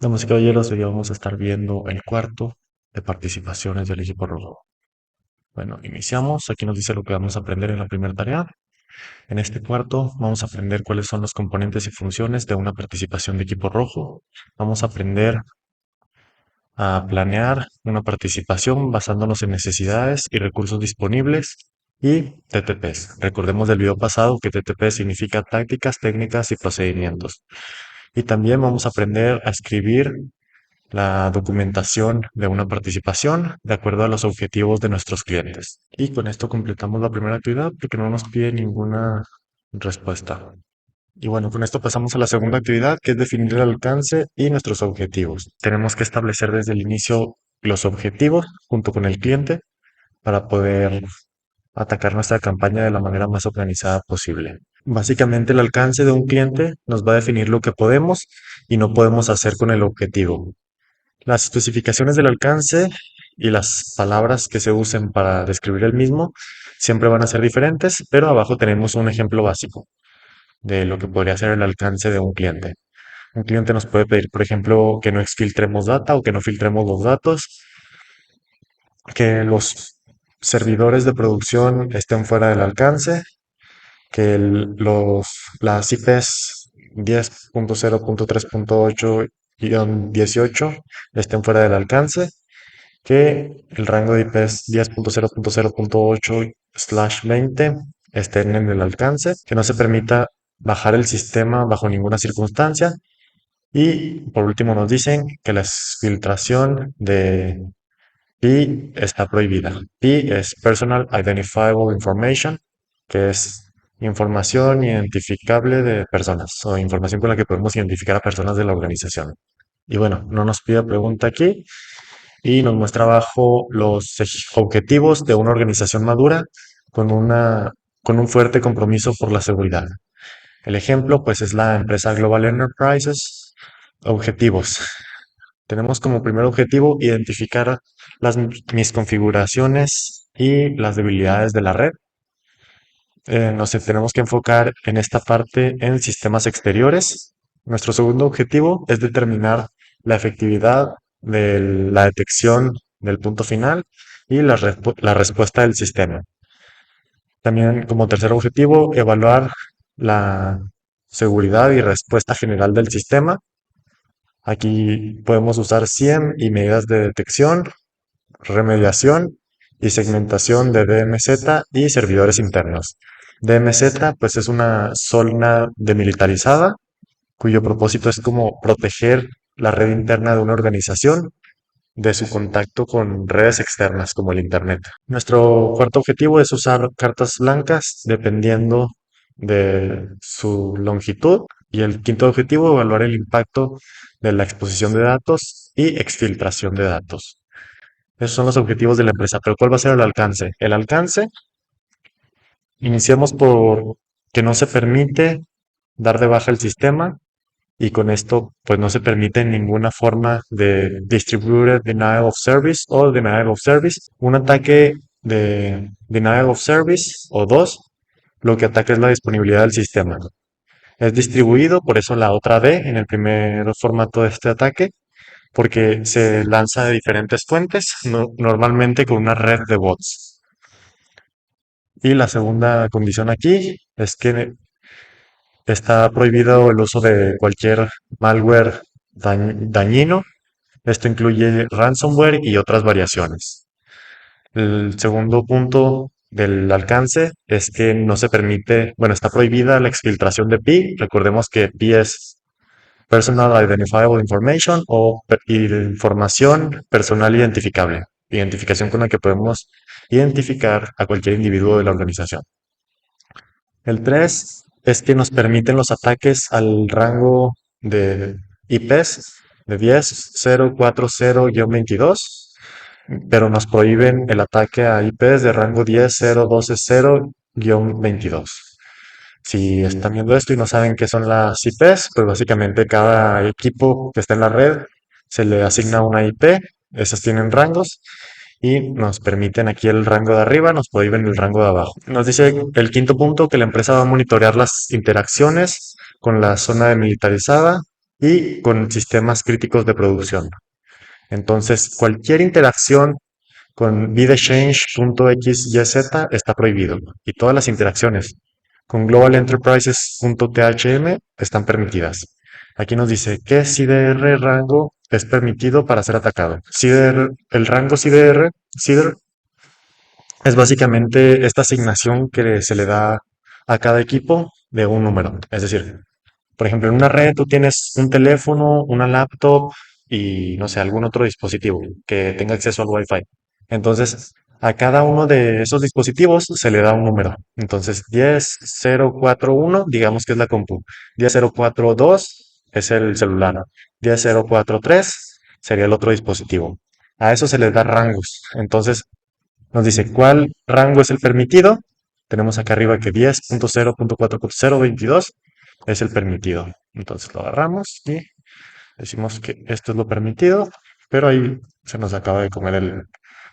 Damas y caballeros, hoy vamos a estar viendo el cuarto de participaciones del equipo rojo. Bueno, iniciamos. Aquí nos dice lo que vamos a aprender en la primera tarea. En este cuarto vamos a aprender cuáles son los componentes y funciones de una participación de equipo rojo. Vamos a aprender a planear una participación basándonos en necesidades y recursos disponibles y TTPs. Recordemos del video pasado que TTP significa tácticas, técnicas y procedimientos. Y también vamos a aprender a escribir la documentación de una participación de acuerdo a los objetivos de nuestros clientes. Y con esto completamos la primera actividad porque no nos pide ninguna respuesta. Y bueno, con esto pasamos a la segunda actividad, que es definir el alcance y nuestros objetivos. Tenemos que establecer desde el inicio los objetivos junto con el cliente para poder atacar nuestra campaña de la manera más organizada posible. Básicamente, el alcance de un cliente nos va a definir lo que podemos y no podemos hacer con el objetivo. Las especificaciones del alcance y las palabras que se usen para describir el mismo siempre van a ser diferentes, pero abajo tenemos un ejemplo básico de lo que podría ser el alcance de un cliente. Un cliente nos puede pedir, por ejemplo, que no exfiltremos data o que no filtremos los datos, que los servidores de producción estén fuera del alcance, que las IPs 10.0.3.8-18 estén fuera del alcance, que el rango de IPs 10.0.0.8/20 estén en el alcance, que no se permita bajar el sistema bajo ninguna circunstancia. Y por último nos dicen que la filtración de PI está prohibida. PI es Personal Identifiable Information, que es información identificable de personas o información con la que podemos identificar a personas de la organización. Y bueno, no nos pide pregunta aquí y nos muestra abajo los objetivos de una organización madura con con un fuerte compromiso por la seguridad. El ejemplo, pues, es la empresa Global Enterprises. Objetivos. Tenemos como primer objetivo identificar mis configuraciones y las debilidades de la red. Nos tenemos que enfocar en esta parte en sistemas exteriores. Nuestro segundo objetivo es determinar la efectividad de la detección del punto final y la respuesta del sistema. También como tercer objetivo, evaluar la seguridad y respuesta general del sistema. Aquí podemos usar SIEM y medidas de detección, remediación y segmentación de DMZ y servidores internos. DMZ pues es una zona demilitarizada cuyo propósito es como proteger la red interna de una organización de su contacto con redes externas como el Internet. Nuestro cuarto objetivo es usar cartas blancas dependiendo de su longitud. Y el quinto objetivo, evaluar el impacto de la exposición de datos y exfiltración de datos. Esos son los objetivos de la empresa. Pero ¿cuál va a ser el alcance? El alcance, iniciamos por que no se permite dar de baja el sistema y con esto pues no se permite ninguna forma de distributed denial of service o denial of service. Un ataque de denial of service o dos, lo que ataca es la disponibilidad del sistema. Es distribuido, por eso la otra D en el primer formato de este ataque, porque se lanza de diferentes fuentes, normalmente con una red de bots. Y la segunda condición aquí es que está prohibido el uso de cualquier malware dañino. Esto incluye ransomware y otras variaciones. El segundo punto del alcance es que no se permite, bueno, está prohibida la exfiltración de PI. Recordemos que PI es Personal Identifiable Information o información personal identificable. Identificación con la que podemos identificar a cualquier individuo de la organización. El 3 es que nos permiten los ataques al rango de IPs de 10.040-22, pero nos prohíben el ataque a IPs de rango 10.012.0-22. Si están viendo esto y no saben qué son las IPs, pues básicamente cada equipo que está en la red se le asigna una IP, esas tienen rangos y nos permiten aquí el rango de arriba, nos prohíben el rango de abajo. Nos dice el quinto punto que la empresa va a monitorear las interacciones con la zona demilitarizada y con sistemas críticos de producción. Entonces, cualquier interacción con bidexchange.xyz está prohibido y todas las interacciones con globalenterprises.thm están permitidas. Aquí nos dice que CDR rango es permitido para ser atacado. CDR, el rango CDR es básicamente esta asignación que se le da a cada equipo de un número. Es decir, por ejemplo, en una red tú tienes un teléfono, una laptop y no sé, algún otro dispositivo que tenga acceso al Wi-Fi. Entonces, a cada uno de esos dispositivos se le da un número. Entonces, 10041, digamos que es la compu. 10042 es el celular. 10043 sería el otro dispositivo. A eso se les da rangos. Entonces, nos dice cuál rango es el permitido. Tenemos acá arriba que 10.0.4.022 es el permitido. Entonces lo agarramos y decimos que esto es lo permitido, pero ahí se nos acaba de comer el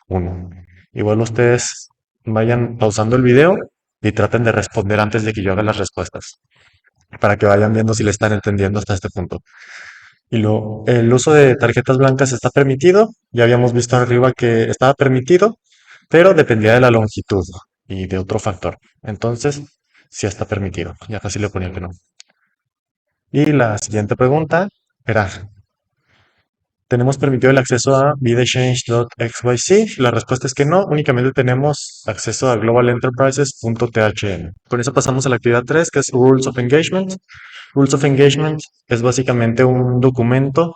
1. Igual ustedes vayan pausando el video y traten de responder antes de que yo haga las respuestas, para que vayan viendo si le están entendiendo hasta este punto. El uso de tarjetas blancas está permitido. Ya habíamos visto arriba que estaba permitido, pero dependía de la longitud y de otro factor. Entonces, sí está permitido. Ya casi le ponía que no. Y la siguiente pregunta era, ¿tenemos permitido el acceso a bidexchange.xyz? La respuesta es que no, únicamente tenemos acceso a globalenterprises.thm. Con eso pasamos a la actividad 3, que es Rules of Engagement. Rules of Engagement es básicamente un documento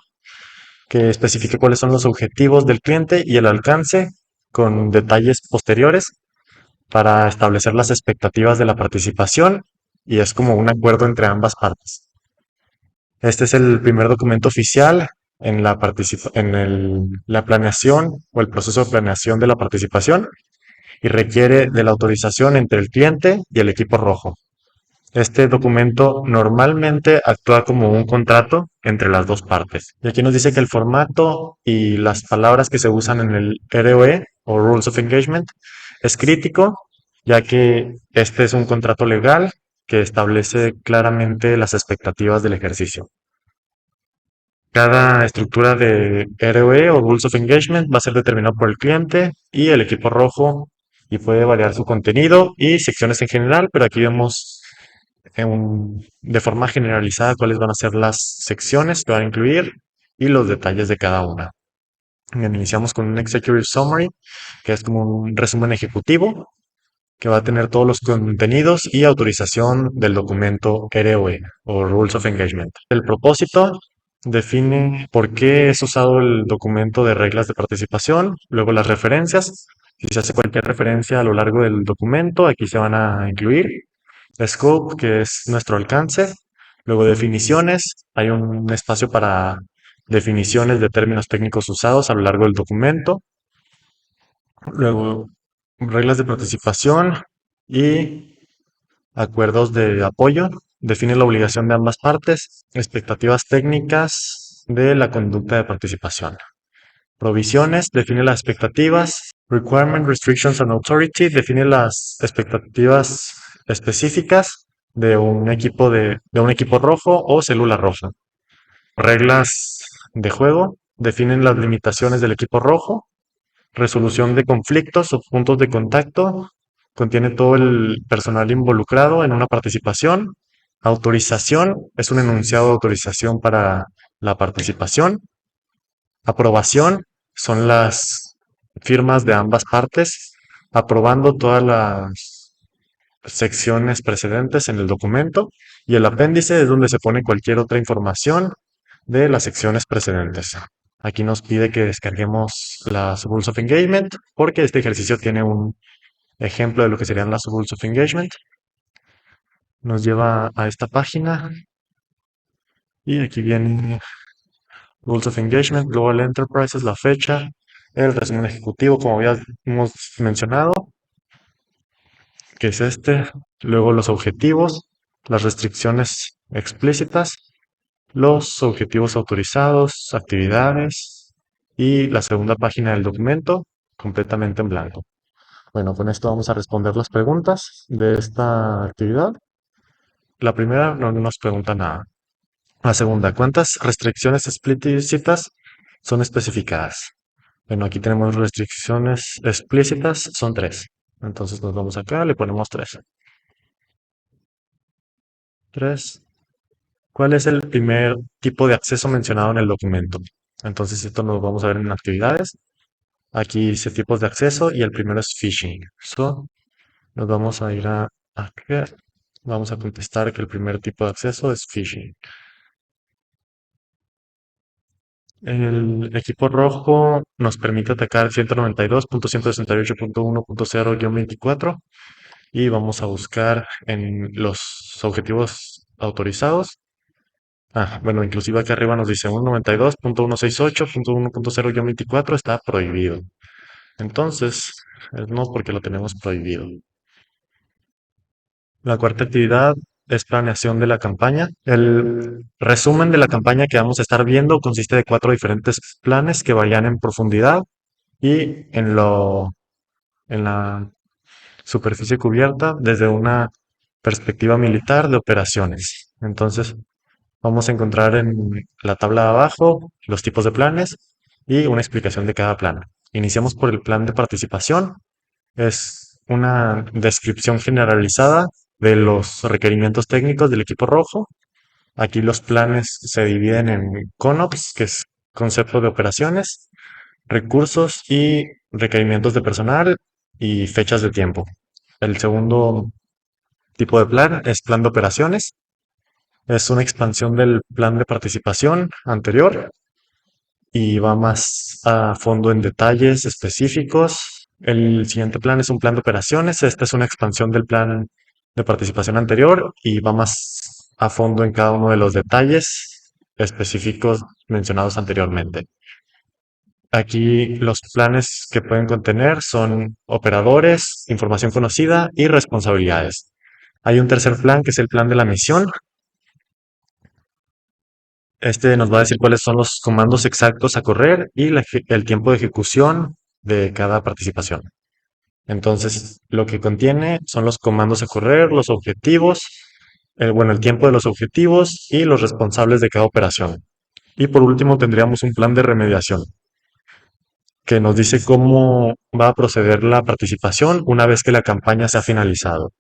que especifique cuáles son los objetivos del cliente y el alcance con detalles posteriores para establecer las expectativas de la participación y es como un acuerdo entre ambas partes. Este es el primer documento oficial en la planeación o el proceso de planeación de la participación y requiere de la autorización entre el cliente y el equipo rojo. Este documento normalmente actúa como un contrato entre las dos partes. Y aquí nos dice que el formato y las palabras que se usan en el ROE o Rules of Engagement es crítico, ya que este es un contrato legal que establece claramente las expectativas del ejercicio. Cada estructura de ROE o Rules of Engagement va a ser determinada por el cliente y el equipo rojo y puede variar su contenido y secciones en general, pero aquí vemos de forma generalizada cuáles van a ser las secciones que van a incluir y los detalles de cada una. Bien, iniciamos con un Executive Summary, que es como un resumen ejecutivo, que va a tener todos los contenidos y autorización del documento ROE o Rules of Engagement. El propósito define por qué es usado el documento de reglas de participación, luego las referencias. Si se hace cualquier referencia a lo largo del documento, aquí se van a incluir. Scope, que es nuestro alcance. Luego definiciones. Hay un espacio para definiciones de términos técnicos usados a lo largo del documento. Luego reglas de participación y acuerdos de apoyo. Define la obligación de ambas partes. Expectativas técnicas de la conducta de participación. Provisiones, define las expectativas. Requirement, Restrictions and Authority, define las expectativas específicas de un equipo rojo o célula roja. Reglas de juego, definen las limitaciones del equipo rojo. Resolución de conflictos o puntos de contacto, contiene todo el personal involucrado en una participación. Autorización, es un enunciado de autorización para la participación. Aprobación son las firmas de ambas partes aprobando todas las secciones precedentes en el documento y el apéndice es donde se pone cualquier otra información de las secciones precedentes. Aquí nos pide que descarguemos las Rules of Engagement porque este ejercicio tiene un ejemplo de lo que serían las Rules of Engagement. Nos lleva a esta página y aquí viene Rules of Engagement, Global Enterprises, la fecha, el resumen ejecutivo, como habíamos mencionado, que es este, luego los objetivos, las restricciones explícitas, los objetivos autorizados, actividades y la segunda página del documento completamente en blanco. Bueno, con esto vamos a responder las preguntas de esta actividad. La primera no nos pregunta nada. La segunda, ¿cuántas restricciones explícitas son especificadas? Bueno, aquí tenemos restricciones explícitas, son tres. Entonces nos vamos acá, le ponemos tres. Tres. ¿Cuál es el primer tipo de acceso mencionado en el documento? Entonces esto nos vamos a ver en actividades. Aquí dice tipos de acceso y el primero es phishing. So, nos vamos a ir a acá. Vamos a contestar que el primer tipo de acceso es phishing. El equipo rojo nos permite atacar 192.168.1.0-24 y vamos a buscar en los objetivos autorizados. Bueno, inclusive acá arriba nos dice 192.168.1.0-24 está prohibido. Entonces, no porque lo tenemos prohibido. La cuarta actividad es planeación de la campaña. El resumen de la campaña que vamos a estar viendo consiste de cuatro diferentes planes que varían en profundidad y en la superficie cubierta desde una perspectiva militar de operaciones. Entonces, vamos a encontrar en la tabla de abajo los tipos de planes y una explicación de cada plan. Iniciamos por el plan de participación. Es una descripción generalizada de los requerimientos técnicos del equipo rojo. Aquí los planes se dividen en CONOPS, que es concepto de operaciones, recursos y requerimientos de personal y fechas de tiempo. El segundo tipo de plan es plan de operaciones. Es una expansión del plan de participación anterior y va más a fondo en detalles específicos. El siguiente plan es un plan de operaciones. Esta es una expansión del plan de participación anterior y va más a fondo en cada uno de los detalles específicos mencionados anteriormente. Aquí los planes que pueden contener son operadores, información conocida y responsabilidades. Hay un tercer plan que es el plan de la misión. Este nos va a decir cuáles son los comandos exactos a correr y el tiempo de ejecución de cada participación. Entonces, lo que contiene son los comandos a correr, los objetivos, el tiempo de los objetivos y los responsables de cada operación. Y por último, tendríamos un plan de remediación que nos dice cómo va a proceder la participación una vez que la campaña se ha finalizado.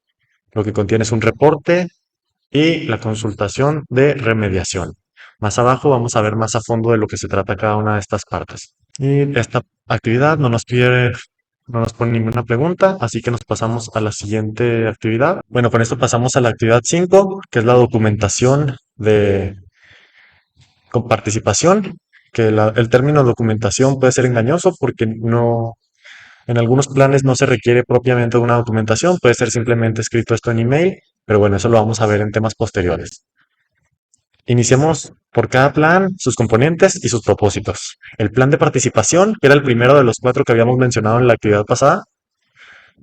Lo que contiene es un reporte y la consultación de remediación. Más abajo vamos a ver más a fondo de lo que se trata cada una de estas partes. Y esta actividad no nos pone ninguna pregunta, así que nos pasamos a la siguiente actividad. Bueno, con esto pasamos a la actividad 5, que es la documentación de con participación, que el término documentación puede ser engañoso porque en algunos planes no se requiere propiamente una documentación, puede ser simplemente escrito esto en email, pero bueno, eso lo vamos a ver en temas posteriores. Iniciemos por cada plan, sus componentes y sus propósitos. El plan de participación, que era el primero de los cuatro que habíamos mencionado en la actividad pasada,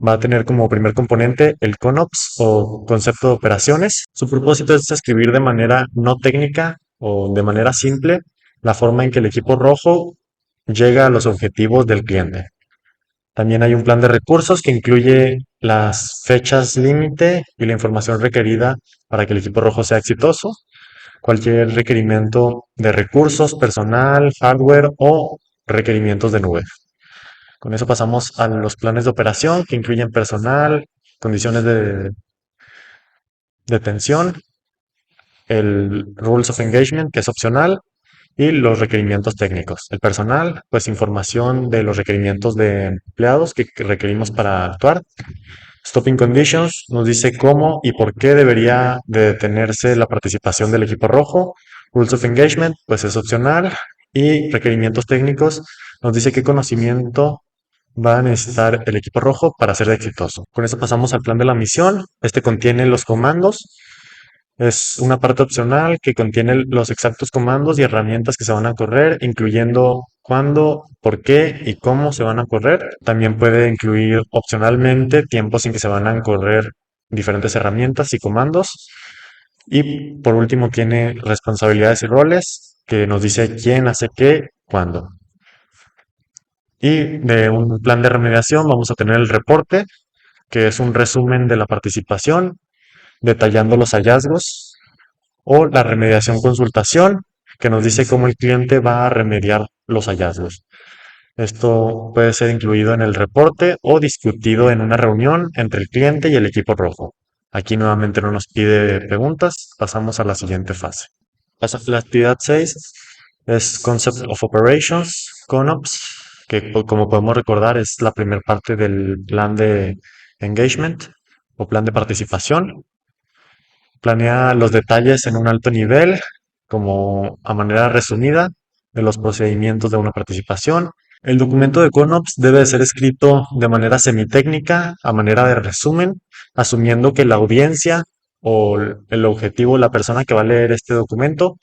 va a tener como primer componente el CONOPS o concepto de operaciones. Su propósito es escribir de manera no técnica o de manera simple la forma en que el equipo rojo llega a los objetivos del cliente. También hay un plan de recursos que incluye las fechas límite y la información requerida para que el equipo rojo sea exitoso, cualquier requerimiento de recursos, personal, hardware o requerimientos de nube. Con eso pasamos a los planes de operación que incluyen personal, condiciones de detención, el Rules of Engagement, que es opcional, y los requerimientos técnicos. El personal, pues información de los requerimientos de empleados que requerimos para actuar. Stopping Conditions nos dice cómo y por qué debería de detenerse la participación del equipo rojo. Rules of Engagement, pues es opcional. Y requerimientos técnicos nos dice qué conocimiento va a necesitar el equipo rojo para ser exitoso. Con eso pasamos al plan de la misión. Este contiene los comandos. Es una parte opcional que contiene los exactos comandos y herramientas que se van a correr, incluyendo cuándo, por qué y cómo se van a correr. También puede incluir opcionalmente tiempos en que se van a correr diferentes herramientas y comandos. Y por último tiene responsabilidades y roles que nos dice quién hace qué, cuándo. Y de un plan de remediación vamos a tener el reporte, que es un resumen de la participación, detallando los hallazgos o la remediación consultación, que nos dice cómo el cliente va a remediar los hallazgos. Esto puede ser incluido en el reporte o discutido en una reunión entre el cliente y el equipo rojo. Aquí nuevamente no nos pide preguntas, pasamos a la siguiente fase. La actividad 6 es Concept of Operations, CONOPS, que como podemos recordar es la primera parte del plan de engagement o plan de participación. Planea los detalles en un alto nivel, como a manera resumida, de los procedimientos de una participación. El documento de CONOPS debe de ser escrito de manera semitécnica, a manera de resumen, asumiendo que la audiencia o el objetivo, la persona que va a leer este documento,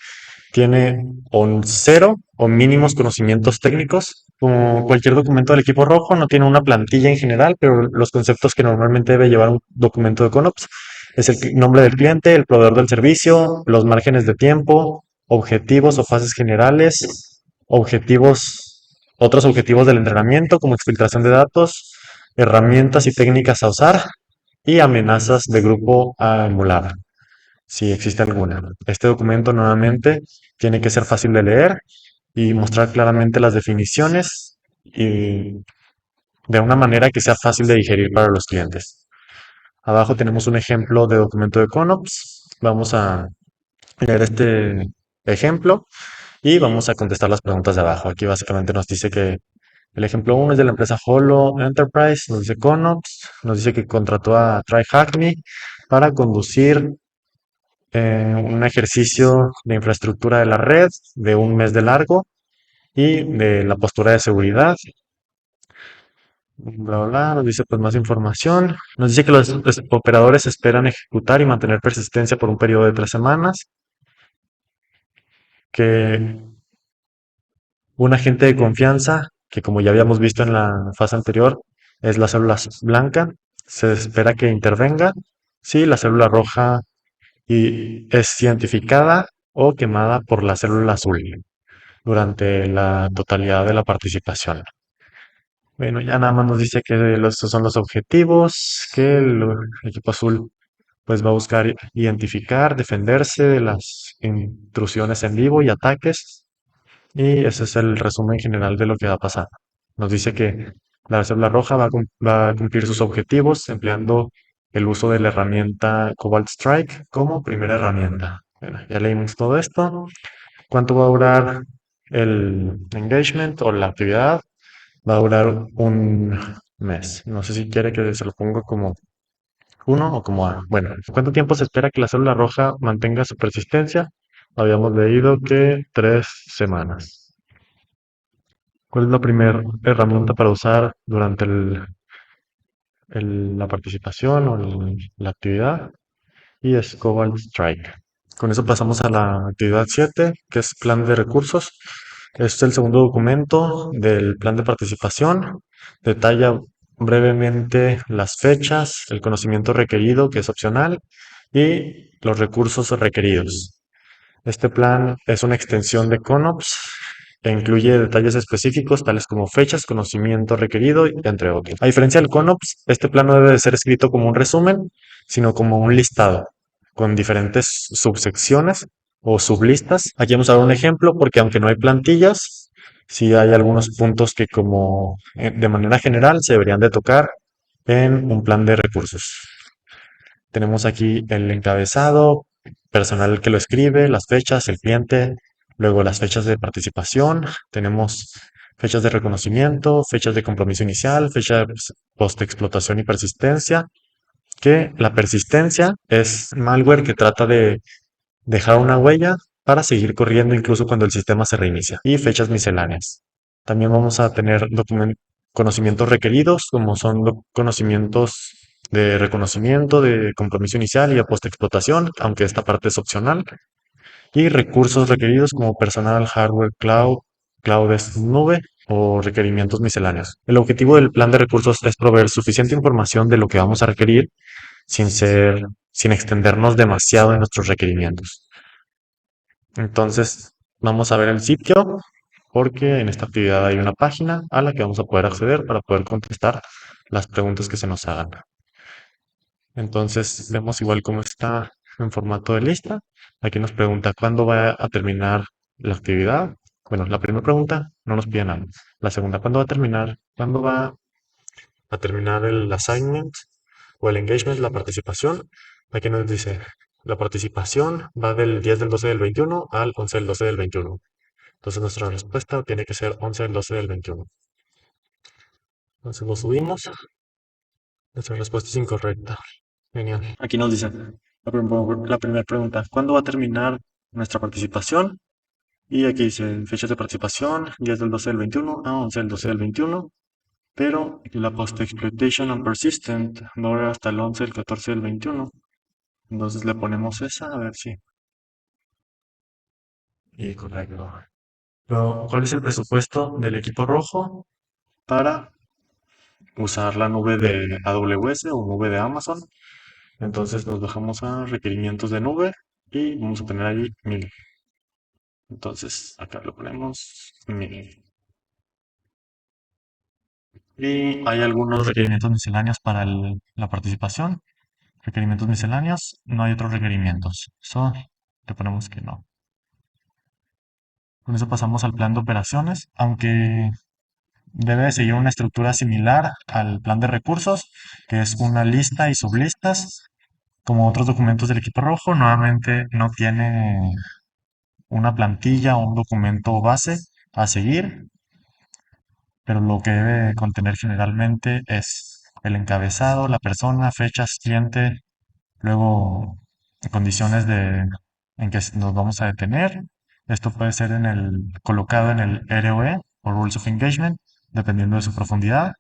tiene un cero o mínimos conocimientos técnicos. Como cualquier documento del equipo rojo, no tiene una plantilla en general, pero los conceptos que normalmente debe llevar un documento de CONOPS es el nombre del cliente, el proveedor del servicio, los márgenes de tiempo, objetivos o fases generales, otros objetivos del entrenamiento como exfiltración de datos, herramientas y técnicas a usar y amenazas de grupo a emular si existe alguna. Este documento nuevamente tiene que ser fácil de leer y mostrar claramente las definiciones y de una manera que sea fácil de digerir para los clientes. Abajo tenemos un ejemplo de documento de CONOPS. Vamos a leer este ejemplo y vamos a contestar las preguntas de abajo. Aquí básicamente nos dice que el ejemplo uno es de la empresa Holo Enterprise, nos dice CONOPS, nos dice que contrató a TryHackMe para conducir un ejercicio de infraestructura de la red de un mes de largo y de la postura de seguridad. Bla, bla, bla, nos dice pues más información. Nos dice que los operadores esperan ejecutar y mantener persistencia por un periodo de 3 semanas. Que un agente de confianza, que como ya habíamos visto en la fase anterior, es la célula blanca, se espera que intervenga si la célula roja es identificada o quemada por la célula azul durante la totalidad de la participación. Bueno, ya nada más nos dice que estos son los objetivos, que el equipo azul pues va a buscar identificar, defenderse de las intrusiones en vivo y ataques. Y ese es el resumen general de lo que va a pasar. Nos dice que la célula roja va a cumplir sus objetivos empleando el uso de la herramienta Cobalt Strike como primera herramienta. Bueno, ya leímos todo esto. ¿Cuánto va a durar el engagement o la actividad? Va a durar un mes. No sé si quiere que se lo ponga como uno o como A. Bueno, ¿cuánto tiempo se espera que la célula roja mantenga su persistencia? Habíamos leído que 3 semanas. ¿Cuál es la primera herramienta para usar durante la participación o la actividad? Y es Cobalt Strike. Con eso pasamos a la actividad 7, que es plan de recursos. Este es el segundo documento del plan de participación. Detalla brevemente las fechas, el conocimiento requerido, que es opcional, y los recursos requeridos. Este plan es una extensión de CONOPS e incluye detalles específicos tales como fechas, conocimiento requerido, entre otros. A diferencia del CONOPS, este plan no debe de ser escrito como un resumen, sino como un listado con diferentes subsecciones o sublistas. Aquí vamos a dar un ejemplo porque aunque no hay plantillas, sí hay algunos puntos que como de manera general se deberían de tocar en un plan de recursos. Tenemos aquí el encabezado, personal que lo escribe, las fechas, el cliente, luego las fechas de participación, tenemos fechas de reconocimiento, fechas de compromiso inicial, fecha de post-explotación y persistencia, que la persistencia es malware que trata de dejar una huella para seguir corriendo incluso cuando el sistema se reinicia, y fechas misceláneas. También vamos a tener conocimientos requeridos, como son conocimientos de reconocimiento, de compromiso inicial y de post-explotación, aunque esta parte es opcional, y recursos requeridos como personal, hardware, cloud, cloud es nube o requerimientos misceláneos. El objetivo del plan de recursos es proveer suficiente información de lo que vamos a requerir sin extendernos demasiado en nuestros requerimientos. Entonces, vamos a ver el sitio porque en esta actividad hay una página a la que vamos a poder acceder para poder contestar las preguntas que se nos hagan. Entonces, vemos igual cómo está en formato de lista. Aquí nos pregunta cuándo va a terminar la actividad. Bueno, la primera pregunta no nos pide nada. La segunda, ¿cuándo va a terminar? ¿Cuándo va a terminar el assignment o el engagement, la participación? Aquí nos dice, la participación va del 10 del 12 del 21 al 11 del 12 del 21. Entonces nuestra respuesta tiene que ser 11 del 12 del 21. Entonces lo subimos. Nuestra respuesta es incorrecta. Genial. Aquí nos dice la primera pregunta, ¿cuándo va a terminar nuestra participación? Y aquí dice fechas de participación, 10 del 12 del 21 a 11 del 12 del 21, pero la post-exploitation and persistent va a durar hasta el 11 del 14 del 21. Entonces le ponemos esa, a ver si. Y correcto. Pero, ¿cuál es el presupuesto del equipo rojo para usar la nube de AWS o nube de Amazon? Entonces nos bajamos a requerimientos de nube y vamos a tener ahí 1000. Entonces acá lo ponemos 1000. Y hay algunos requerimientos misceláneos para la participación. Requerimientos misceláneos, no hay otros requerimientos. So, le ponemos que no. Con eso pasamos al plan de operaciones, aunque debe de seguir una estructura similar al plan de recursos, que es una lista y sublistas. Como otros documentos del equipo rojo, nuevamente no tiene una plantilla o un documento base a seguir, pero lo que debe contener generalmente es el encabezado, la persona, fechas, cliente, luego condiciones en que nos vamos a detener. Esto puede ser colocado en el ROE o Rules of Engagement, dependiendo de su profundidad.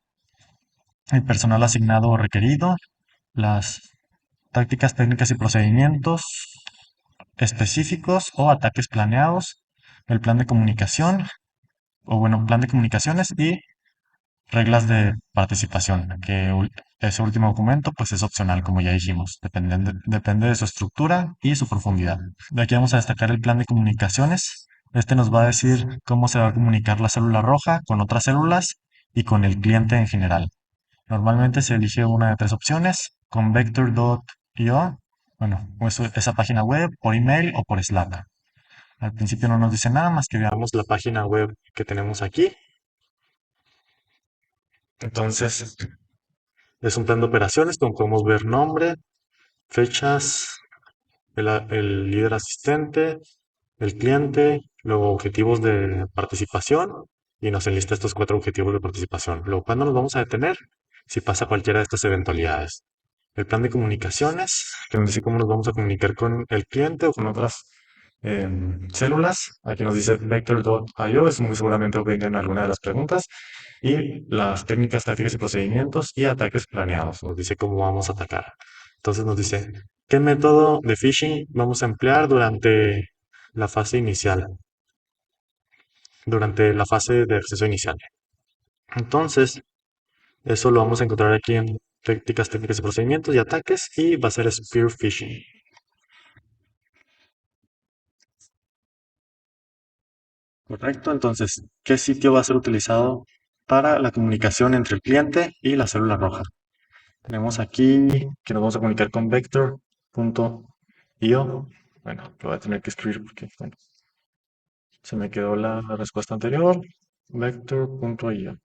El personal asignado o requerido, las tácticas, técnicas y procedimientos específicos o ataques planeados, el plan de comunicación, o bueno, plan de comunicaciones y reglas de participación, que ese último documento pues es opcional, como ya dijimos, depende de su estructura y su profundidad. De aquí vamos a destacar el plan de comunicaciones. Este nos va a decir cómo se va a comunicar la célula roja con otras células y con el cliente en general. Normalmente se elige una de tres opciones, con vector.io, bueno, esa página web, por email o por Slack. Al principio no nos dice nada más que veamos la página web que tenemos aquí. Entonces, es un plan de operaciones donde podemos ver nombre, fechas, el líder asistente, el cliente, luego objetivos de participación y nos enlista estos 4 objetivos de participación. Luego, ¿cuándo nos vamos a detener? Si pasa cualquiera de estas eventualidades. El plan de comunicaciones, que nos dice cómo nos vamos a comunicar con el cliente o con otras células. Aquí nos dice vector.io, es muy seguramente venga en alguna de las preguntas. Y las técnicas, tácticas y procedimientos y ataques planeados. Nos dice cómo vamos a atacar. Entonces nos dice, ¿qué método de phishing vamos a emplear durante la fase inicial? Durante la fase de acceso inicial. Entonces, eso lo vamos a encontrar aquí en tácticas, técnicas y procedimientos y ataques y va a ser spear phishing. Correcto, entonces, ¿qué sitio va a ser utilizado para la comunicación entre el cliente y la célula roja? Tenemos aquí que nos vamos a comunicar con vector.io. Bueno, lo voy a tener que escribir porque bueno, se me quedó la respuesta anterior. Vector.io.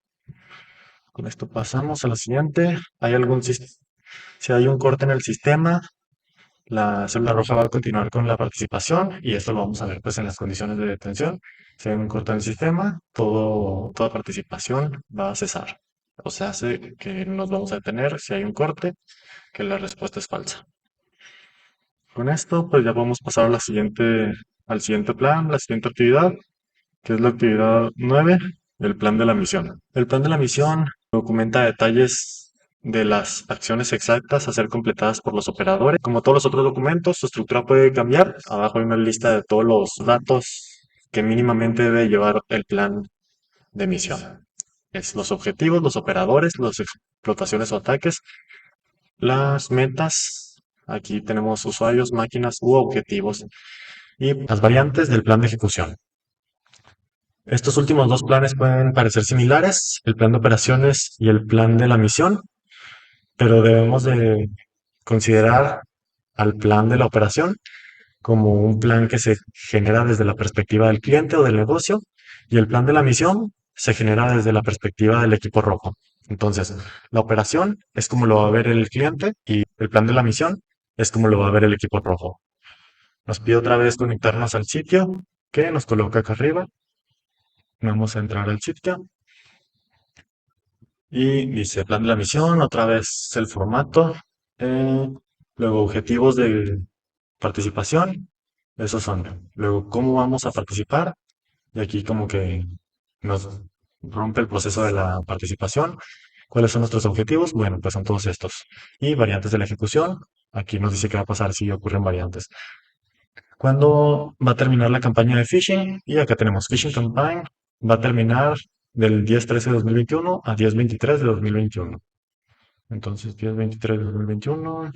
Con esto pasamos a la siguiente. Si hay un corte en el sistema, la célula roja va a continuar con la participación y esto lo vamos a ver pues en las condiciones de detención. Si hay un corte en el sistema, toda participación va a cesar. O sea, hace que nos vamos a detener si hay un corte, que la respuesta es falsa. Con esto, pues ya vamos a pasar a al siguiente plan, la siguiente actividad, que es la actividad 9, el plan de la misión. El plan de la misión documenta detalles de las acciones exactas a ser completadas por los operadores. Como todos los otros documentos, su estructura puede cambiar. Abajo hay una lista de todos los datos que mínimamente debe llevar el plan de misión. Es los objetivos, los operadores, las explotaciones o ataques, las metas. Aquí tenemos usuarios, máquinas u objetivos y las variantes del plan de ejecución. Estos últimos dos planes pueden parecer similares, el plan de operaciones y el plan de la misión, pero debemos de considerar al plan de la operación como un plan que se genera desde la perspectiva del cliente o del negocio, y el plan de la misión se genera desde la perspectiva del equipo rojo. Entonces, la operación es como lo va a ver el cliente y el plan de la misión es como lo va a ver el equipo rojo. Nos pide otra vez conectarnos al sitio que nos coloca acá arriba. Vamos a entrar al sitio y dice plan de la misión, otra vez el formato, eh, luego objetivos de participación, esos son. Luego, ¿cómo vamos a participar? Y aquí como que nos rompe el proceso de la participación. ¿Cuáles son nuestros objetivos? Bueno, pues son todos estos. Y variantes de la ejecución. Aquí nos dice qué va a pasar si ocurren variantes. ¿Cuándo va a terminar la campaña de phishing? Y acá tenemos phishing campaign. Va a terminar del 10-13 de 2021 a 10-23 de 2021. Entonces, 10-23 de 2021.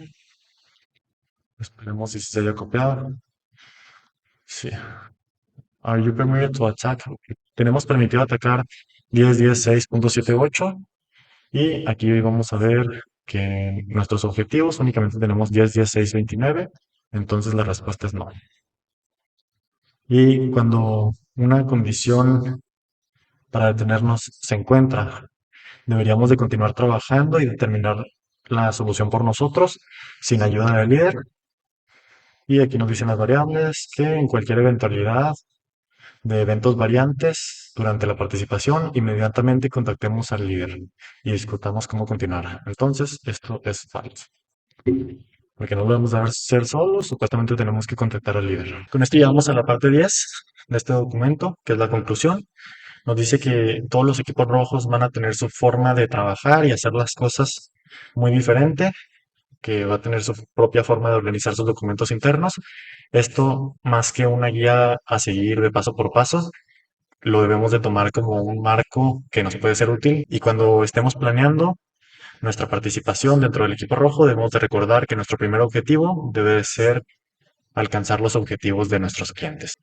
Esperemos si se haya copiado. Sí. Are you permitted to attack? Tenemos permitido atacar 10.10.6.78 y aquí vamos a ver que nuestros objetivos únicamente tenemos 10.10.6.29, entonces la respuesta es no. Y cuando una condición para detenernos se encuentra, deberíamos de continuar trabajando y determinar la solución por nosotros sin ayuda del líder. Y aquí nos dicen las variables que en cualquier eventualidad de eventos variantes durante la participación, inmediatamente contactemos al líder y discutamos cómo continuar. Entonces, esto es falso. Porque no lo vamos a hacer solos, supuestamente tenemos que contactar al líder. Con esto llegamos a la parte 10 de este documento, que es la conclusión. Nos dice que todos los equipos rojos van a tener su forma de trabajar y hacer las cosas muy diferente, que va a tener su propia forma de organizar sus documentos internos. Esto, más que una guía a seguir de paso por paso, lo debemos de tomar como un marco que nos puede ser útil y cuando estemos planeando nuestra participación dentro del equipo rojo debemos de recordar que nuestro primer objetivo debe de ser alcanzar los objetivos de nuestros clientes.